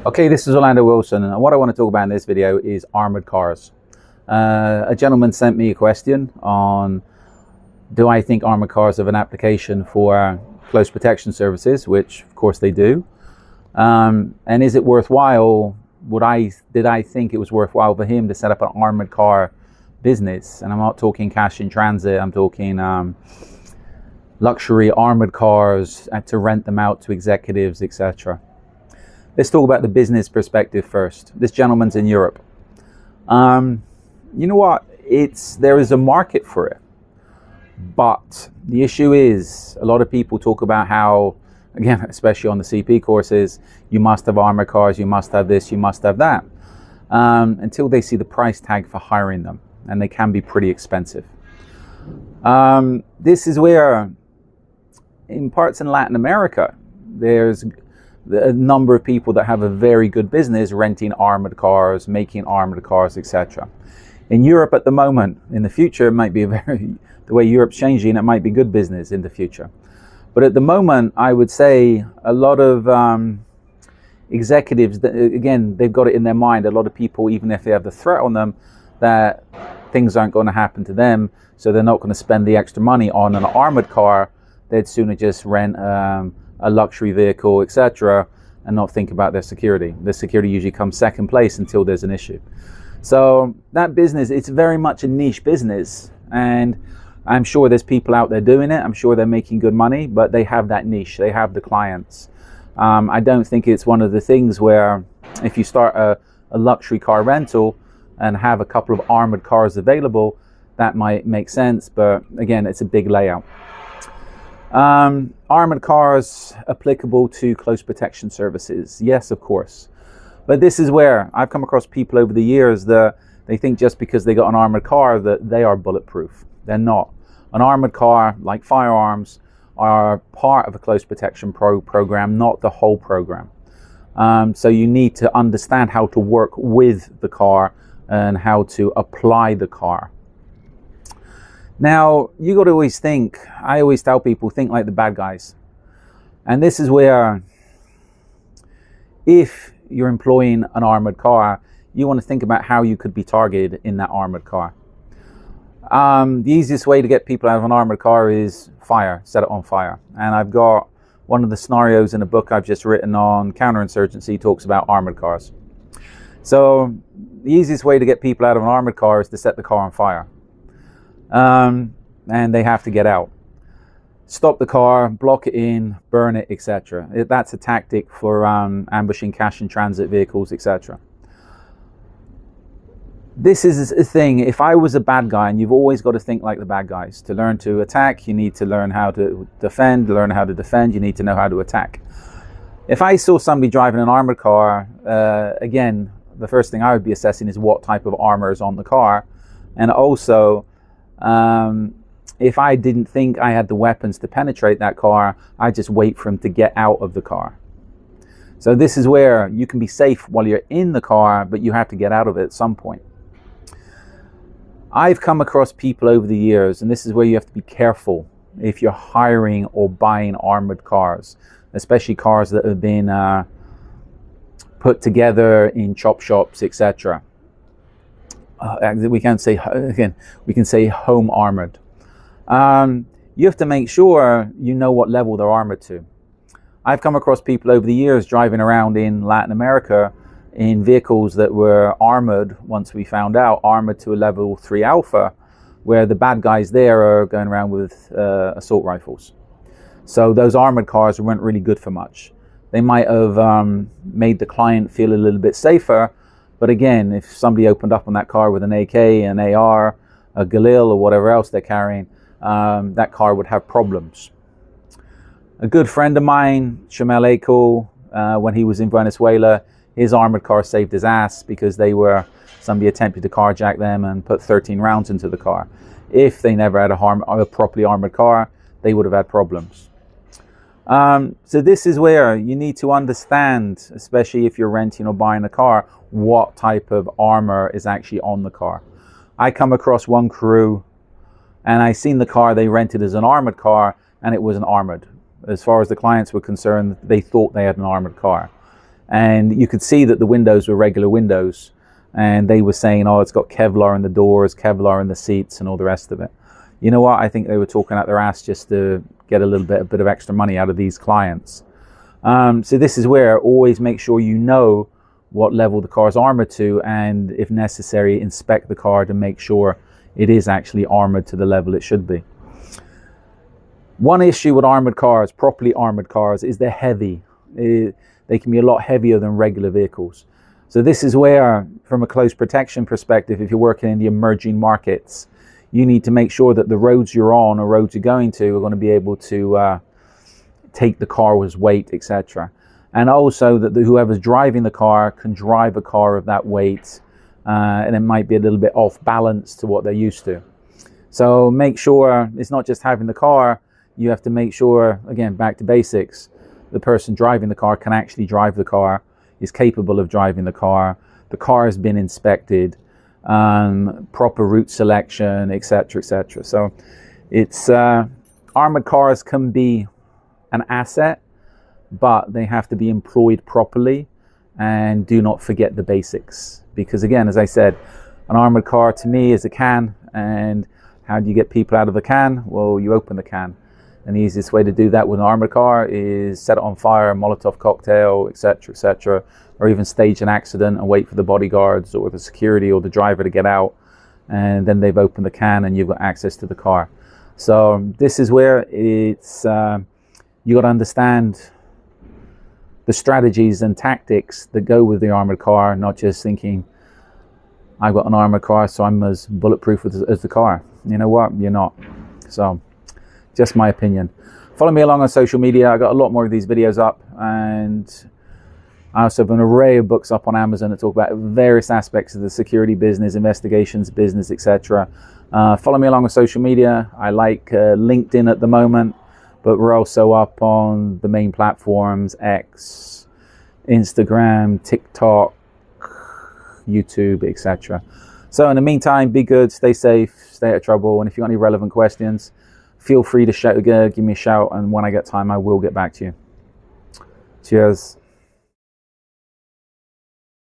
Okay, this is Orlando Wilson, and what I want to talk about in this video is armored cars. A gentleman sent me a question on, do I think armored cars have an application for close protection services, which of course they do, and is it worthwhile? Did I think it was worthwhile for him to set up an armored car business? And I'm not talking cash in transit, I'm talking luxury armored cars to rent them out to executives, etc. Let's talk about the business perspective first. This gentleman's in Europe. You know what? There is a market for it. But the issue is, a lot of people talk about how, again, especially on the CP courses, you must have armored cars, you must have this, you must have that, until they see the price tag for hiring them, and they can be pretty expensive. This is where, in parts in Latin America, there's a number of people that have a very good business renting armored cars, making armored cars, etc. In Europe at the moment, in the future, it might be the way Europe's changing, it might be good business in the future. But at the moment, I would say a lot of executives, again, they've got it in their mind, a lot of people, even if they have the threat on them, that things aren't going to happen to them, so they're not going to spend the extra money on an armored car. They'd sooner just rent a luxury vehicle, etc., and not think about their security. The security usually comes second place until there's an issue. So that business, it's very much a niche business, and I'm sure there's people out there doing it. I'm sure they're making good money, but they have that niche. They have the clients. I don't think it's one of the things where if you start a luxury car rental and have a couple of armored cars available, that might make sense, but again, it's a big layout. Armored cars applicable to close protection services? Yes, of course. But this is where I've come across people over the years that they think just because they got an armored car that they are bulletproof. They're not. An armored car, like firearms, are part of a close protection program, not the whole program. So you need to understand how to work with the car and how to apply the car. Now, you got to always think, I always tell people, think like the bad guys. And this is where, if you're employing an armored car, you want to think about how you could be targeted in that armored car. The easiest way to get people out of an armored car is fire, set it on fire. And I've got one of the scenarios in a book I've just written on counterinsurgency, talks about armored cars. So the easiest way to get people out of an armored car is to set the car on fire. And they have to get out. Stop the car, block it in, burn it, etc. That's a tactic for ambushing cash in transit vehicles, etc. This is a thing, if I was a bad guy, and you've always got to think like the bad guys. To learn to attack, you need to learn how to defend. To learn how to defend, you need to know how to attack. If I saw somebody driving an armored car, again, the first thing I would be assessing is what type of armor is on the car. And also, if I didn't think I had the weapons to penetrate that car, I'd just wait for him to get out of the car. So this is where you can be safe while you're in the car, but you have to get out of it at some point. I've come across people over the years, and this is where you have to be careful if you're hiring or buying armored cars, especially cars that have been put together in chop shops, etc. We can say, again, we can say home armored. You have to make sure you know what level they're armored to. I've come across people over the years driving around in Latin America in vehicles that were armored, once we found out, armored to a level 3 alpha, where the bad guys there are going around with assault rifles. So those armored cars weren't really good for much. They might have made the client feel a little bit safer, but again, if somebody opened up on that car with an AK, an AR, a Galil, or whatever else they're carrying, that car would have problems. A good friend of mine, Shamel Akul, when he was in Venezuela, his armored car saved his ass because somebody attempted to carjack them and put 13 rounds into the car. If they never had a properly armored car, they would have had problems. So this is where you need to understand, especially if you're renting or buying a car, what type of armor is actually on the car. I come across one crew and I seen the car they rented as an armored car, and it wasn't armored. As far as the clients were concerned, they thought they had an armored car. and you could see that the windows were regular windows, and they were saying, oh, it's got Kevlar in the doors, Kevlar in the seats, and all the rest of it. You know what? I think they were talking out their ass just to get a bit of extra money out of these clients. So this is where always make sure you know what level the car is armored to, and if necessary, inspect the car to make sure it is actually armored to the level it should be. One issue with armored cars, properly armored cars, is they're heavy. They can be a lot heavier than regular vehicles. So this is where, from a close protection perspective, if you're working in the emerging markets, you need to make sure that the roads you're on or roads you're going to are going to be able to take the car's weight, etc. And also that whoever's driving the car can drive a car of that weight, and it might be a little bit off balance to what they're used to. So make sure it's not just having the car, you have to make sure, again, back to basics, the person driving the car can actually drive the car, is capable of driving the car has been inspected, proper route selection, etc., etc. So it's armored cars can be an asset, but they have to be employed properly, and do not forget the basics, because again, as I said, an armored car to me is a can, and how do you get people out of the can? Well, you open the can, and the easiest way to do that with an armored car is set it on fire, Molotov cocktail, etc., etc., or even stage an accident and wait for the bodyguards or the security or the driver to get out, and then they've opened the can and you've got access to the car. So this is where it's you got to understand the strategies and tactics that go with the armored car, not just thinking, I've got an armored car, so I'm as bulletproof as the car. You know what? You're not. So, just my opinion. Follow me along on social media. I got a lot more of these videos up, and I also have an array of books up on Amazon that talk about various aspects of the security business, investigations business, etc. Follow me along on social media. I like LinkedIn at the moment, but we're also up on the main platforms, X, Instagram, TikTok, YouTube, etc. So in the meantime, be good, stay safe, stay out of trouble, and if you've got any relevant questions, feel free to give me a shout, and when I get time, I will get back to you. Cheers.